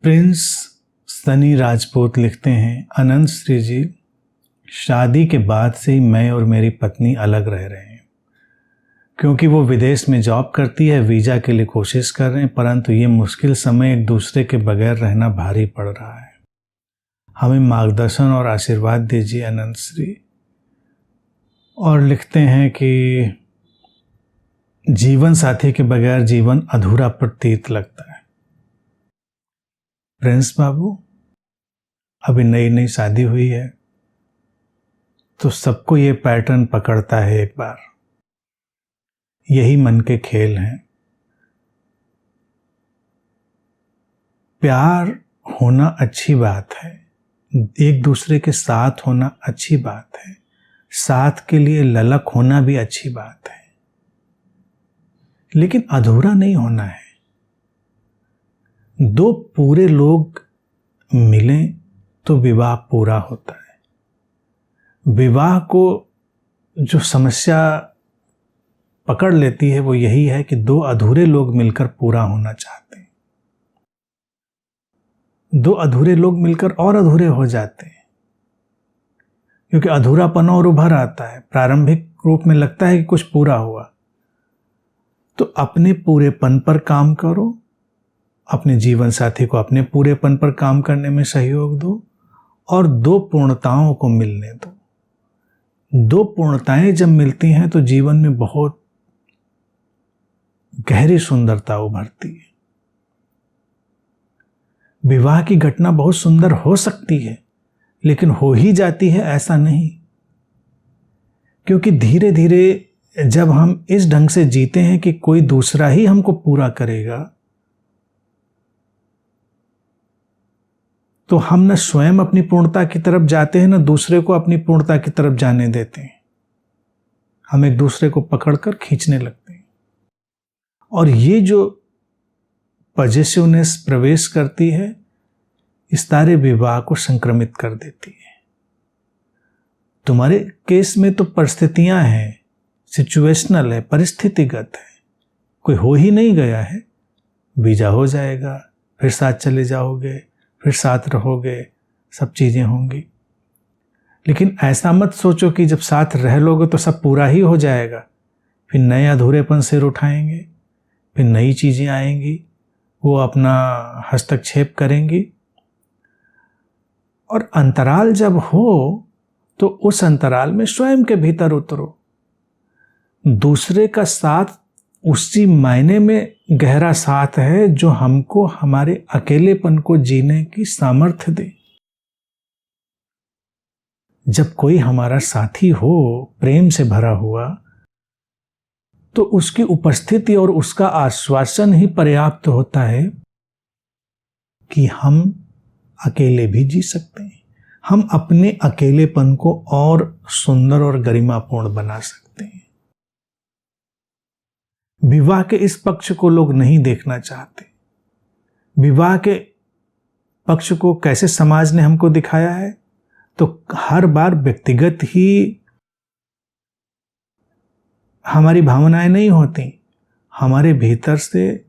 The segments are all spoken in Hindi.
प्रिंस सनी राजपूत लिखते हैं, अनंत श्री जी, शादी के बाद से ही मैं और मेरी पत्नी अलग रह रहे हैं क्योंकि वो विदेश में जॉब करती है, वीज़ा के लिए कोशिश कर रहे हैं, परंतु ये मुश्किल समय एक दूसरे के बगैर रहना भारी पड़ रहा है। हमें मार्गदर्शन और आशीर्वाद दीजिए अनंत श्री। और लिखते हैं कि जीवन साथी के बगैर जीवन अधूरा प्रतीत लगता है। प्रिंस बाबू, अभी नई नई शादी हुई है तो सबको ये पैटर्न पकड़ता है एक बार। यही मन के खेल हैं। प्यार होना अच्छी बात है, एक दूसरे के साथ होना अच्छी बात है, साथ के लिए ललक होना भी अच्छी बात है, लेकिन अधूरा नहीं होना है। दो पूरे लोग मिलें तो विवाह पूरा होता है। विवाह को जो समस्या पकड़ लेती है वो यही है कि दो अधूरे लोग मिलकर पूरा होना चाहते हैं। दो अधूरे लोग मिलकर और अधूरे हो जाते हैं क्योंकि अधूरापन और उभर आता है। प्रारंभिक रूप में लगता है कि कुछ पूरा हुआ, तो अपने पूरेपन पर काम करो, अपने जीवन साथी को अपने पूरेपन पर काम करने में सहयोग दो और दो पूर्णताओं को मिलने दो। दो पूर्णताएं जब मिलती हैं तो जीवन में बहुत गहरी सुंदरता उभरती है। विवाह की घटना बहुत सुंदर हो सकती है, लेकिन हो ही जाती है ऐसा नहीं, क्योंकि धीरे धीरे जब हम इस ढंग से जीते हैं कि कोई दूसरा ही हमको पूरा करेगा, तो हम न स्वयं अपनी पूर्णता की तरफ जाते हैं, न दूसरे को अपनी पूर्णता की तरफ जाने देते हैं। हम एक दूसरे को पकड़कर खींचने लगते हैं और ये जो पॉजिटिवनेस प्रवेश करती है, इस सारे विवाह को संक्रमित कर देती है। तुम्हारे केस में तो परिस्थितियां हैं, सिचुएशनल है, परिस्थितिगत है, कोई हो ही नहीं गया है, वीजा हो जाएगा, फिर साथ चले जाओगे, फिर साथ रहोगे, सब चीजें होंगी। लेकिन ऐसा मत सोचो कि जब साथ रह लोगे तो सब पूरा ही हो जाएगा। फिर नए अधूरेपन सिर उठाएंगे, फिर नई चीजें आएंगी, वो अपना हस्तक्षेप करेंगी। और अंतराल जब हो तो उस अंतराल में स्वयं के भीतर उतरो। दूसरे का साथ उसी मायने में गहरा साथ है जो हमको हमारे अकेलेपन को जीने की सामर्थ्य दे। जब कोई हमारा साथी हो प्रेम से भरा हुआ, तो उसकी उपस्थिति और उसका आश्वासन ही पर्याप्त होता है कि हम अकेले भी जी सकते हैं। हम अपने अकेलेपन को और सुंदर और गरिमापूर्ण बना सकते हैं। विवाह के इस पक्ष को लोग नहीं देखना चाहते। विवाह के पक्ष को कैसे समाज ने हमको दिखाया है, तो हर बार व्यक्तिगत ही हमारी भावनाएं नहीं होती, हमारे भीतर से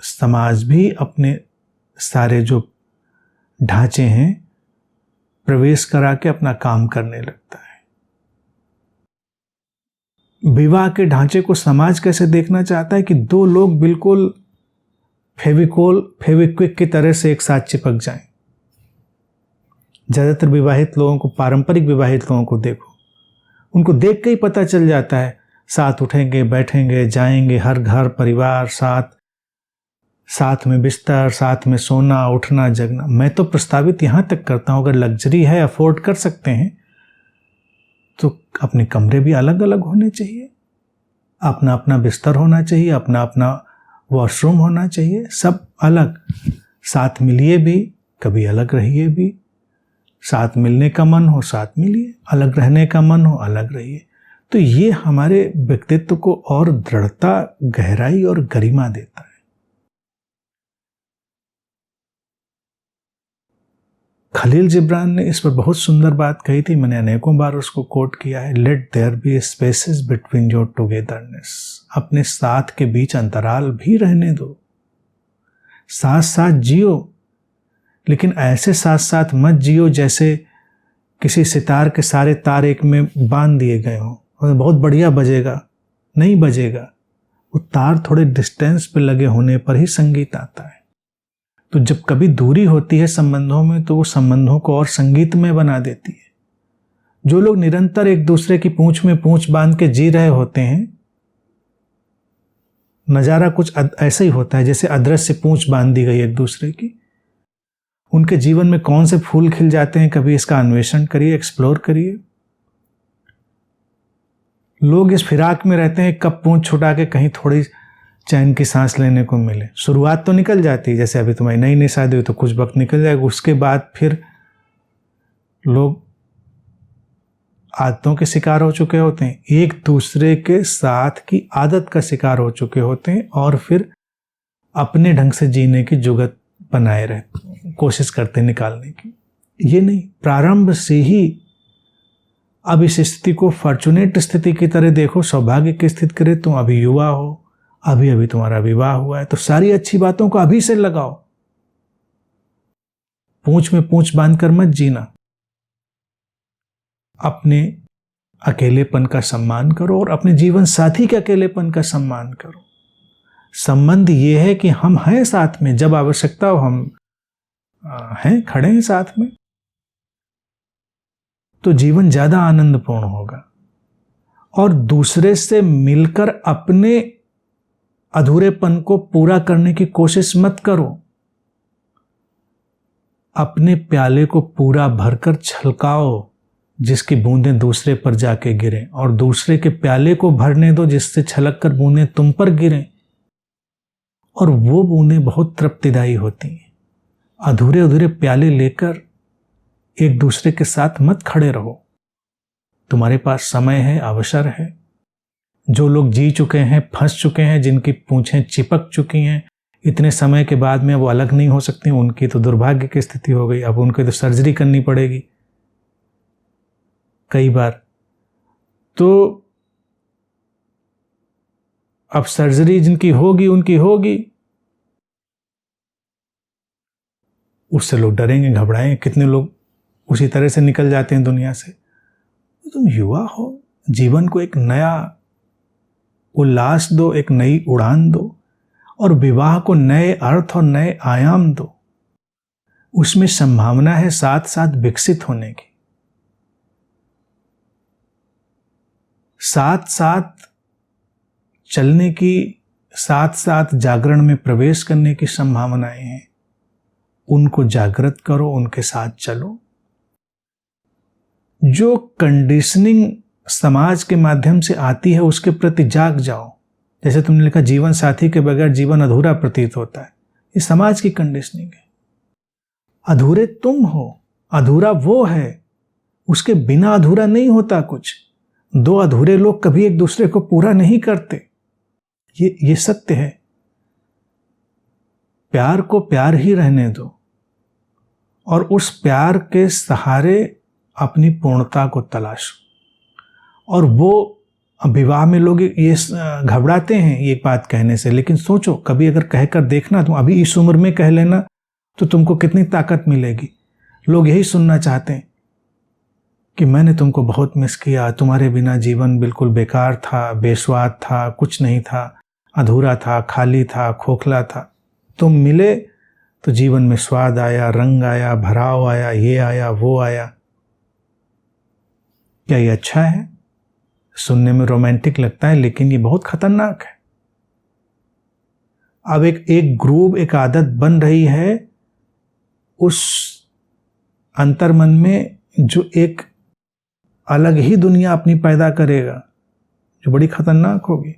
समाज भी अपने सारे जो ढांचे हैं प्रवेश करा के अपना काम करने लगता है। विवाह के ढांचे को समाज कैसे देखना चाहता है कि दो लोग बिल्कुल फेविक्विक की तरह से एक साथ चिपक जाएं। ज्यादातर विवाहित लोगों को, पारंपरिक विवाहित लोगों को देखो, उनको देख के ही पता चल जाता है, साथ उठेंगे, बैठेंगे, जाएंगे, हर घर परिवार साथ में बिस्तर, साथ में सोना, उठना, जगना। मैं तो प्रस्तावित यहां तक करता हूं, अगर लग्जरी है, अफोर्ड कर सकते हैं, तो अपने कमरे भी अलग अलग होने चाहिए, अपना अपना बिस्तर होना चाहिए, अपना अपना वॉशरूम होना चाहिए, सब अलग। साथ मिलिए भी, कभी अलग रहिए भी। साथ मिलने का मन हो साथ मिलिए, अलग रहने का मन हो अलग रहिए। तो ये हमारे व्यक्तित्व को और दृढ़ता, गहराई और गरिमा देता है। खलील जिब्रान ने इस पर बहुत सुंदर बात कही थी, मैंने अनेकों बार उसको कोट किया है। Let there be spaces between your togetherness. अपने साथ के बीच अंतराल भी रहने दो। साथ साथ जियो, लेकिन ऐसे साथ साथ मत जियो जैसे किसी सितार के सारे तार एक में बांध दिए गए हों और बहुत बढ़िया बजेगा, नहीं बजेगा। वो तार थोड़े डिस्टेंस पे लगे होने पर ही संगीत आता है। तो जब कभी दूरी होती है संबंधों में तो वो संबंधों को और संगीतमय बना देती है। जो लोग निरंतर एक दूसरे की पूंछ में पूंछ बांध के जी रहे होते हैं, नज़ारा कुछ ऐसा ही होता है जैसे अदृश्य पूंछ बांध दी गई एक दूसरे की। उनके जीवन में कौन से फूल खिल जाते हैं, कभी इसका अन्वेषण करिए, एक्सप्लोर करिए। लोग इस फिराक में रहते हैं कब पूंछ छुटा के कहीं थोड़ी चैन की सांस लेने को मिले। शुरुआत तो निकल जाती है, जैसे अभी तुम्हारी नई नई शादी हुई तो कुछ वक्त निकल जाएगा, उसके बाद फिर लोग आदतों के शिकार हो चुके होते हैं, एक दूसरे के साथ की आदत का शिकार हो चुके होते हैं और फिर अपने ढंग से जीने की जुगत बनाए रहे, कोशिश करते हैं निकालने की। ये नहीं, प्रारंभ से ही अब इस स्थिति को फॉर्चुनेट स्थिति की तरह देखो, सौभाग्य की स्थिति करे। तुम अभी युवा हो, अभी अभी तुम्हारा विवाह हुआ है, तो सारी अच्छी बातों को अभी से लगाओ। पूंछ में पूंछ बांधकर मत जीना। अपने अकेलेपन का सम्मान करो और अपने जीवन साथी के अकेलेपन का सम्मान करो। संबंध ये है कि हम हैं साथ में, जब आवश्यकता हो हम हैं, खड़े हैं साथ में, तो जीवन ज्यादा आनंदपूर्ण होगा। और दूसरे से मिलकर अपने अधूरेपन को पूरा करने की कोशिश मत करो। अपने प्याले को पूरा भरकर छलकाओ जिसकी बूंदें दूसरे पर जाके गिरें, और दूसरे के प्याले को भरने दो जिससे छलक कर बूंदें तुम पर गिरें। और वो बूंदें बहुत तृप्तिदायी होती हैं। अधूरे अधूरे प्याले लेकर एक दूसरे के साथ मत खड़े रहो। तुम्हारे पास समय है, अवसर है। जो लोग जी चुके हैं, फंस चुके हैं, जिनकी पूंछें चिपक चुकी हैं, इतने समय के बाद में वो अलग नहीं हो सकती, उनकी तो दुर्भाग्य की स्थिति हो गई। अब उनको तो सर्जरी करनी पड़ेगी कई बार। तो अब सर्जरी जिनकी होगी उनकी होगी, उससे लोग डरेंगे, घबराएंगे। कितने लोग उसी तरह से निकल जाते हैं दुनिया से। तुम युवा हो, जीवन को एक नया उल्लास दो, एक नई उड़ान दो, और विवाह को नए अर्थ और नए आयाम दो। उसमें संभावना है साथ साथ विकसित होने की, साथ साथ चलने की, साथ साथ जागरण में प्रवेश करने की संभावनाएं हैं। उनको जागृत करो, उनके साथ चलो। जो कंडीशनिंग समाज के माध्यम से आती है उसके प्रति जाग जाओ। जैसे तुमने लिखा जीवन साथी के बगैर जीवन अधूरा प्रतीत होता है, ये समाज की कंडीशनिंग है। अधूरे तुम हो, अधूरा वो है, उसके बिना अधूरा नहीं होता कुछ। दो अधूरे लोग कभी एक दूसरे को पूरा नहीं करते, ये सत्य है। प्यार को प्यार ही रहने दो और उस प्यार के सहारे अपनी पूर्णता को तलाशो। और वो विवाह में लोग ये घबराते हैं ये बात कहने से, लेकिन सोचो कभी अगर कहकर देखना, तुम अभी इस उम्र में कह लेना तो तुमको कितनी ताकत मिलेगी। लोग यही सुनना चाहते हैं कि मैंने तुमको बहुत मिस किया, तुम्हारे बिना जीवन बिल्कुल बेकार था, बेस्वाद था, कुछ नहीं था, अधूरा था, खाली था, खोखला था। तुम मिले तो जीवन में स्वाद आया, रंग आया, भराव आया, ये आया, वो आया। क्या ये अच्छा है? सुनने में रोमांटिक लगता है, लेकिन ये बहुत खतरनाक है। अब एक ग्रूव, एक आदत बन रही है उस अंतर्मन में, जो एक अलग ही दुनिया अपनी पैदा करेगा, जो बड़ी खतरनाक होगी।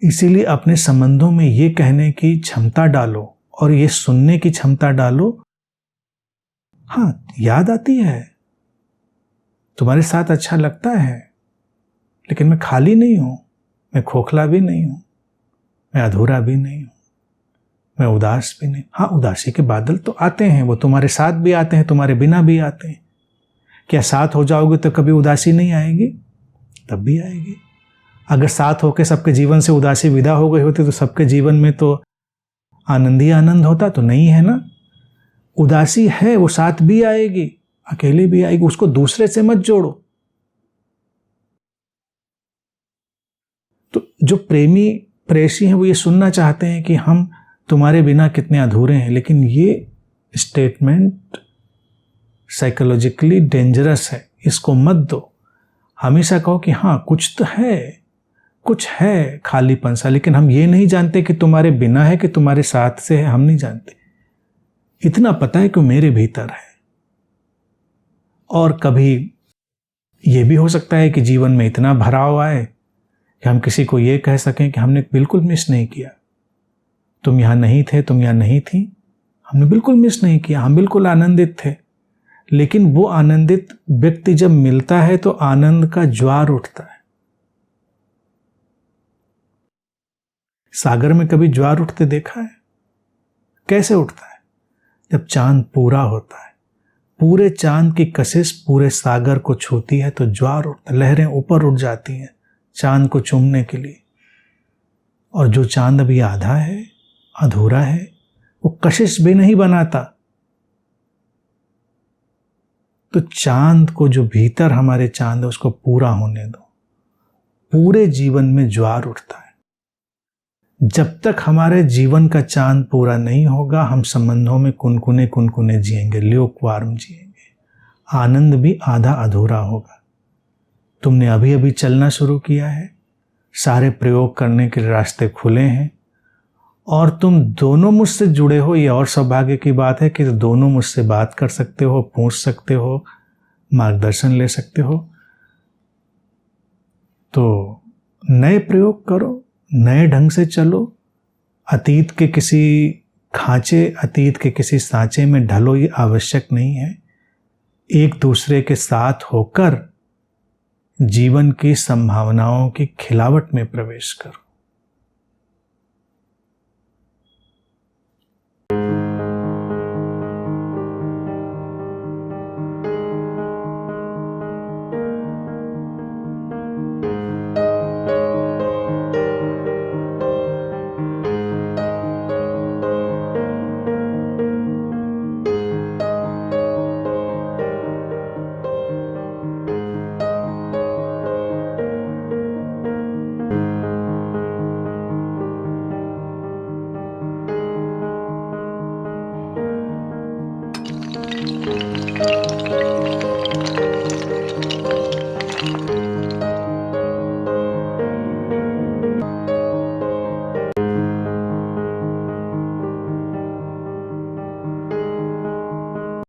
इसीलिए अपने संबंधों में ये कहने की क्षमता डालो और ये सुनने की क्षमता डालो। हाँ, याद आती है, तुम्हारे साथ अच्छा लगता है, लेकिन मैं खाली नहीं हूं, मैं खोखला भी नहीं हूं, मैं अधूरा भी नहीं हूं, मैं उदास भी नहीं। हाँ, उदासी के बादल तो आते हैं, वो तुम्हारे साथ भी आते हैं, तुम्हारे बिना भी आते हैं। क्या साथ हो जाओगे तो कभी उदासी नहीं आएगी? तब भी आएगी। अगर साथ होकर सबके जीवन से उदासी विदा हो गई होती तो सबके जीवन में तो आनंद ही आनंद होता तो नहीं है ना। उदासी है वो साथ भी आएगी, अकेले भी आएगी, उसको दूसरे से मत जोड़ो। तो जो प्रेमी प्रेयसी हैं वो ये सुनना चाहते हैं कि हम तुम्हारे बिना कितने अधूरे हैं, लेकिन ये स्टेटमेंट साइकोलॉजिकली डेंजरस है, इसको मत दो। हमेशा कहो कि हाँ कुछ तो है, कुछ है खालीपन सा, लेकिन हम ये नहीं जानते कि तुम्हारे बिना है कि तुम्हारे साथ से है, हम नहीं जानते। इतना पता है कि मेरे भीतर है। और कभी ये भी हो सकता है कि जीवन में इतना भराव आए कि हम किसी को ये कह सकें कि हमने बिल्कुल मिस नहीं किया, तुम यहाँ नहीं थे, तुम यहाँ नहीं थी, हमने बिल्कुल मिस नहीं किया, हम बिल्कुल आनंदित थे। लेकिन वो आनंदित व्यक्ति जब मिलता है तो आनंद का ज्वार उठता है। सागर में कभी ज्वार उठते देखा है? कैसे उठता है? जब चांद पूरा होता है, पूरे चांद की कशिश पूरे सागर को छूती है तो ज्वार उठता है, लहरें ऊपर उठ जाती हैं चांद को चूमने के लिए। और जो चांद अभी आधा है, अधूरा है, वो कशिश भी नहीं बनाता। तो चांद को, जो भीतर हमारे चांद है, उसको पूरा होने दो। पूरे जीवन में ज्वार उठता है। जब तक हमारे जीवन का चांद पूरा नहीं होगा, हम संबंधों में कुनकुने कुनकुने जिएंगे, ल्यूकवार्म जिएंगे, आनंद भी आधा अधूरा होगा। तुमने अभी अभी चलना शुरू किया है, सारे प्रयोग करने के रास्ते खुले हैं, और तुम दोनों मुझसे जुड़े हो। ये और सौभाग्य की बात है कि दोनों मुझसे बात कर सकते हो, पूछ सकते हो, मार्गदर्शन ले सकते हो। तो नए प्रयोग करो, नए ढंग से चलो। अतीत के किसी खांचे, अतीत के किसी सांचे में ढलो, ये आवश्यक नहीं है। एक दूसरे के साथ होकर जीवन की संभावनाओं की खिलावट में प्रवेश करो।